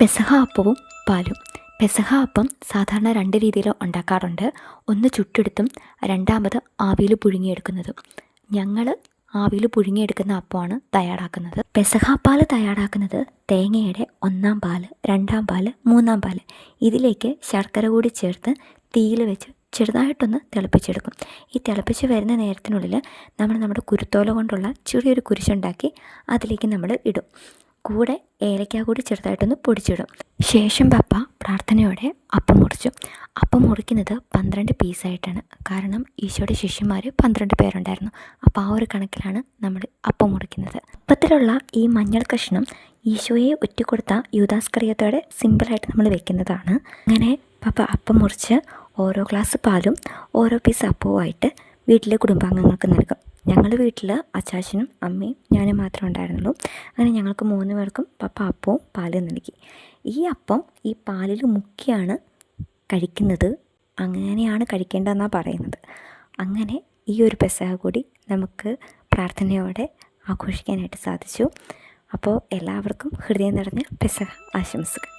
പെസഹ അപ്പവും പാലും. പെസഹ അപ്പം സാധാരണ രണ്ട് രീതിയിൽ ഉണ്ടാക്കാറുണ്ട്. ഒന്ന് ചുട്ടെടുത്തും രണ്ടാമത് ആവിയിൽ പുഴുങ്ങിയെടുക്കുന്നതും. ഞങ്ങൾ ആവിയിൽ പുഴുങ്ങിയെടുക്കുന്ന അപ്പമാണ് തയ്യാറാക്കുന്നത്. പെസഹ പാൽ തയ്യാറാക്കുന്നത് തേങ്ങയുടെ ഒന്നാം പാൽ, രണ്ടാം പാൽ, മൂന്നാം പാൽ ഇതിലേക്ക് ശർക്കര കൂടി ചേർത്ത് തീയിൽ വെച്ച് ചെറുതായിട്ടൊന്ന് തിളപ്പിച്ചെടുക്കും. ഈ തിളപ്പിച്ച് വരുന്ന നേരത്തിനുള്ളിൽ നമ്മുടെ കുരുത്തോല കൊണ്ടുള്ള ചെറിയൊരു കുരിശുണ്ടാക്കി അതിലേക്ക് നമ്മൾ ഇടും. കൂടെ ഏലക്ക കൂടി ചെറുതായിട്ടൊന്ന് പൊടിച്ചിടും. ശേഷം പപ്പ പ്രാർത്ഥനയോടെ അപ്പം മുറിച്ചു. അപ്പം മുറിക്കുന്നത് 12 പീസായിട്ടാണ്. കാരണം ഈശോയുടെ ശിഷ്യന്മാർ 12 പേരുണ്ടായിരുന്നു. അപ്പോൾ ആ ഒരു കണക്കിലാണ് നമ്മൾ അപ്പം മുറിക്കുന്നത്. അപ്പത്തിലുള്ള ഈ മഞ്ഞൾ കഷ്ണം ഈശോയെ ഒറ്റിക്കൊടുത്ത യൂദാസ്കറിയത്തോടെ സിമ്പിളായിട്ട് നമ്മൾ വെക്കുന്നതാണ്. അങ്ങനെ പപ്പ അപ്പം മുറിച്ച് ഓരോ ഗ്ലാസ് പാലും ഓരോ പീസ് അപ്പവുമായിട്ട് വീട്ടിലെ കുടുംബാംഗങ്ങൾക്ക് നൽകും. ഞങ്ങളുടെ വീട്ടിൽ അച്ചാച്ചനും അമ്മയും ഞാനും മാത്രമേ ഉണ്ടായിരുന്നുള്ളൂ. അങ്ങനെ ഞങ്ങൾക്ക് 3 പേർക്കും പപ്പ അപ്പവും പാലും നൽകി. ഈ അപ്പം ഈ പാലിൽ മുക്കിയാണ് കഴിക്കുന്നത്. അങ്ങനെയാണ് കഴിക്കേണ്ടതെന്നാണ് പറയുന്നത്. അങ്ങനെ ഈ ഒരു പെസഹ കൂടി നമുക്ക് പ്രാർത്ഥനയോടെ ആഘോഷിക്കാനായിട്ട് സാധിച്ചു. അപ്പോൾ എല്ലാവർക്കും ഹൃദയം നിറഞ്ഞ പെസഹ ആശംസകൾ.